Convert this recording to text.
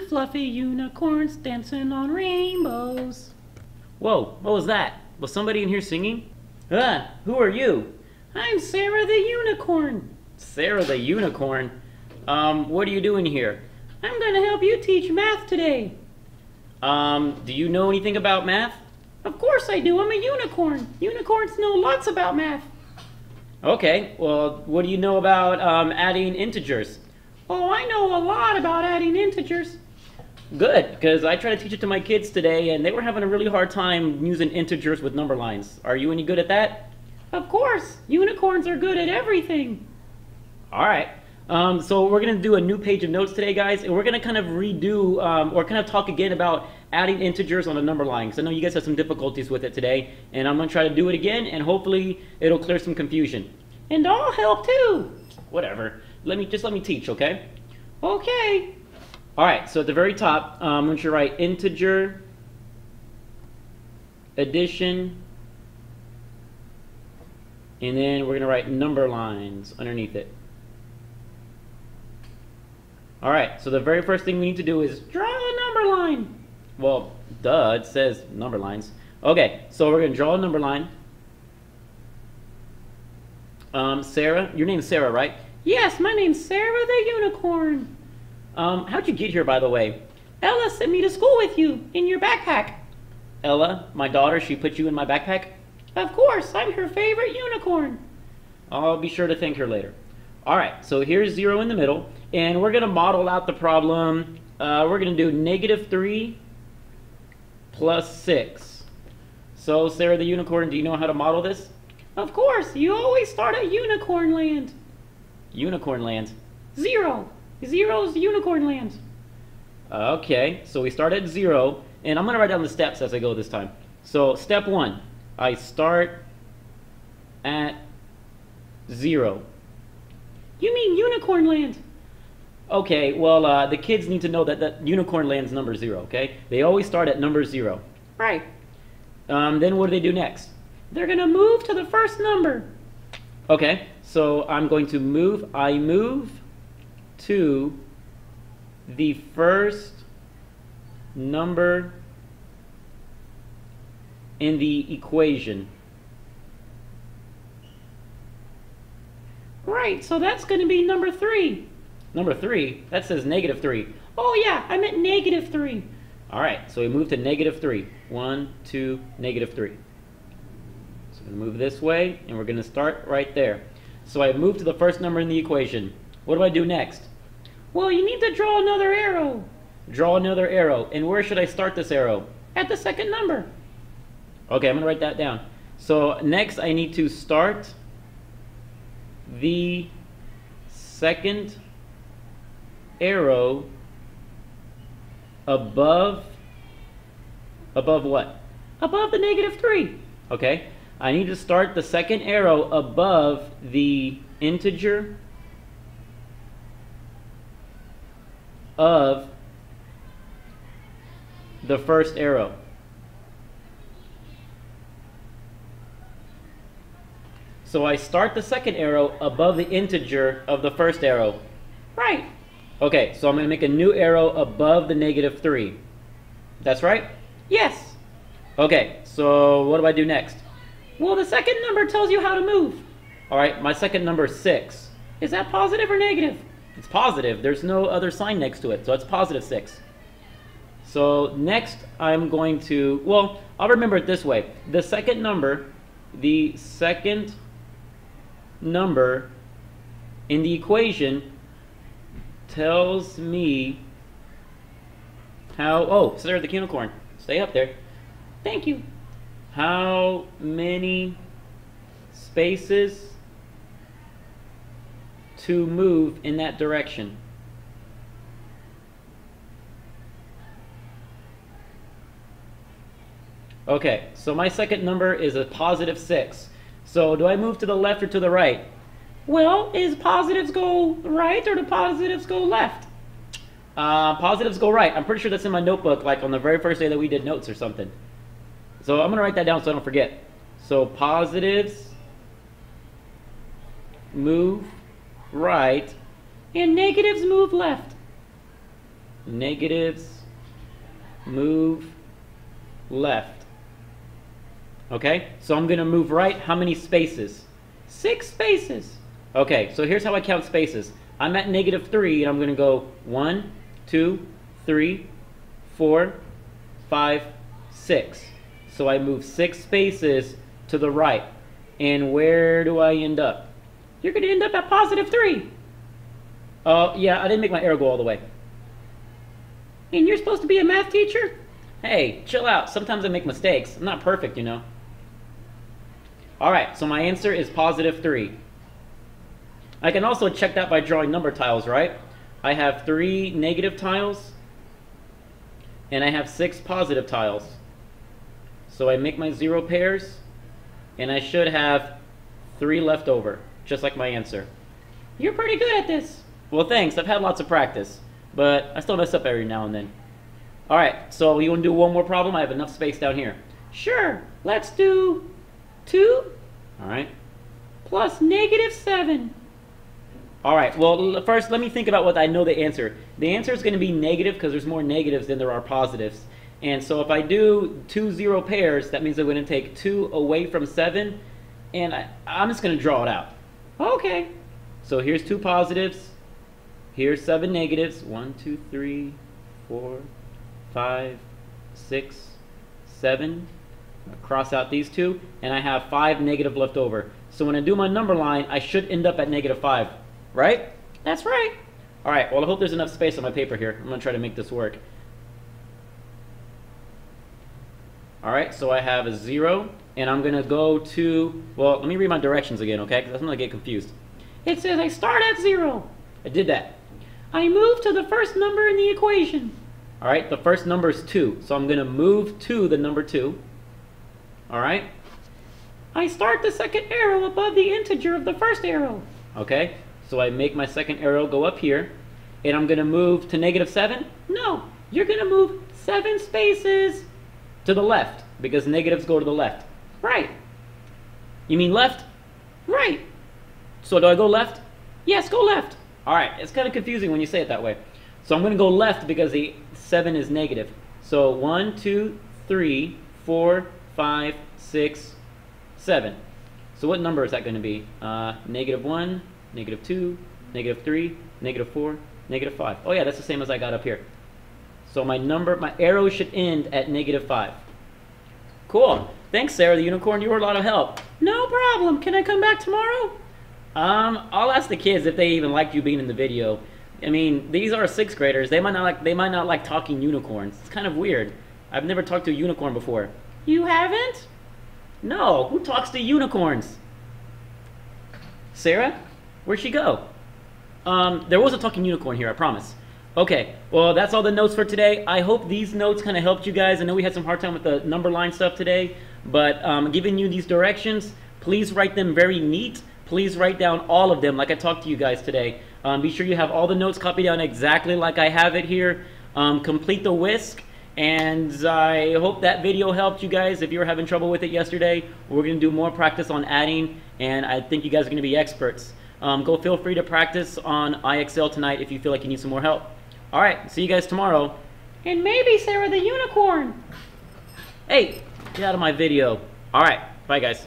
fluffy unicorns dancing on rainbows. Whoa, what was that? Was somebody in here singing? Who are you? I'm Sarah the unicorn. Sarah the unicorn? What are you doing here? I'm gonna help you teach math today. Do you know anything about math? Of course I do, I'm a unicorn. Unicorns know lots about math. Okay, well, what do you know about adding integers? Oh, I know a lot about adding integers. Good, because I tried to teach it to my kids today, and they were having a really hard time using integers with number lines. Are you any good at that? Of course, unicorns are good at everything. All right. So we're going to do a new page of notes today, guys, and we're going to kind of redo or kind of talk again about adding integers on a number line, because I know you guys had some difficulties with it today, and I'm going to try to do it again, and hopefully it'll clear some confusion. And I'll help too. Whatever. Let me teach, okay? Okay. All right, so at the very top, I'm going to write integer addition, and then we're going to write number lines underneath it. All right, so the very first thing we need to do is draw a number line. Well, duh, it says number lines. Okay, so we're going to draw a number line. Sarah, your name's Sarah, right? Yes, my name's Sarah the unicorn. How'd you get here, by the way? Ella sent me to school with you, in your backpack. Ella, my daughter, she put you in my backpack? Of course, I'm her favorite unicorn. I'll be sure to thank her later. All right, so here's 0 in the middle, and we're going to model out the problem. We're going to do -3 plus 6. So, Sarah the unicorn, do you know how to model this? Of course, you always start at unicorn land. Unicorn land. 0. 0's unicorn land. Okay, so we start at 0, and I'm going to write down the steps as I go this time. So, step 1, I start at 0. You mean unicorn land. Okay, well, the kids need to know that unicorn land's number 0, okay? They always start at number 0. Right. Then what do they do next? They're going to move to the first number. Okay, so I'm going to move, I move to the first number in the equation. Right, so that's going to be number 3. Number 3? That says -3. Oh yeah, I meant -3. All right, so we move to -3. 1, 2, -3. So we're going to move this way, and we're going to start right there. So I move to the first number in the equation. What do I do next? Well, you need to draw another arrow. Draw another arrow. And where should I start this arrow? At the second number. Okay, I'm going to write that down. So next I need to start the second arrow above what? Above the -3. Okay, I need to start the second arrow above the integer of the first arrow. So I start the second arrow above the integer of the first arrow. Right. Okay, so I'm going to make a new arrow above the -3. That's right? Yes. Okay, so what do I do next? Well, the second number tells you how to move. All right, my second number is 6. Is that positive or negative? It's positive. There's no other sign next to it, so it's +6. So next I'm going to, well, I'll remember it this way. The second number in the equation tells me how, oh, Sarah the unicorn, stay up there. Thank you. How many spaces to move in that direction? Okay, so my second number is a +6. So do I move to the left or to the right? Well, is positives go right or do positives go left? Positives go right. I'm pretty sure that's in my notebook, like on the very first day that we did notes or something. So I'm going to write that down so I don't forget. So positives move right. And negatives move left. negatives move left. Okay, so I'm going to move right. How many spaces? 6 spaces. Okay, so here's how I count spaces. I'm at -3, and I'm going to go 1, 2, 3, 4, 5, 6. So I move 6 spaces to the right. And where do I end up? You're going to end up at +3. Oh, yeah, I didn't make my arrow go all the way. And you're supposed to be a math teacher? Hey, chill out. Sometimes I make mistakes. I'm not perfect, you know. All right, so my answer is +3. I can also check that by drawing number tiles, right? I have 3 negative tiles, and I have 6 positive tiles. So I make my 0 pairs, and I should have 3 left over, just like my answer. You're pretty good at this. Well, thanks. I've had lots of practice, but I still mess up every now and then. All right, so you want to do one more problem? I have enough space down here. Sure, let's do 2 All right. plus -7. All right, well, first let me think about what I know the answer. The answer is going to be negative because there's more negatives than there are positives. And so if I do 2 0 pairs, that means I'm going to take 2 away from 7, and I'm just going to draw it out. Okay. So here's 2 positives. Here's 7 negatives. 1, 2, 3, 4, 5, 6, 7. I'll cross out these 2, and I have 5 negative left over. So when I do my number line, I should end up at -5, right? That's right. All right, well, I hope there's enough space on my paper here. I'm going to try to make this work. All right, so I have a 0, and I'm going to go to, well, let me read my directions again, okay? Because I'm going to get confused. It says I start at 0. I did that. I move to the first number in the equation. All right, the first number is 2, so I'm going to move to the number 2. All right? I start the second arrow above the integer of the first arrow. Okay, so I make my second arrow go up here, and I'm going to move to -7? No, you're going to move 7 spaces. To the left, because negatives go to the left. Right. You mean left? Right. So do I go left? Yes, go left. All right, it's kind of confusing when you say it that way. So I'm going to go left because the 7 is negative. So 1, 2, 3, 4, 5, 6, 7. So what number is that going to be? -1, -2, -3, -4, -5. Oh yeah, that's the same as I got up here. So my arrow should end at -5. Cool. Thanks, Sarah the Unicorn. You were a lot of help. No problem. Can I come back tomorrow? I'll ask the kids if they even liked you being in the video. I mean, these are 6th graders. They might not like talking unicorns. It's kind of weird. I've never talked to a unicorn before. You haven't? No. Who talks to unicorns? Sarah? Where'd she go? There was a talking unicorn here, I promise. Okay, well, that's all the notes for today. I hope these notes kind of helped you guys. I know we had some hard time with the number line stuff today, but giving you these directions, please write them very neat. Please write down all of them like I talked to you guys today. Be sure you have all the notes copied down exactly like I have it here. Complete the whisk, and I hope that video helped you guys. If you were having trouble with it yesterday, we're going to do more practice on adding, and I think you guys are going to be experts. Go feel free to practice on IXL tonight if you feel like you need some more help. All right, see you guys tomorrow. And maybe Sarah the Unicorn. Hey, get out of my video. All right, bye guys.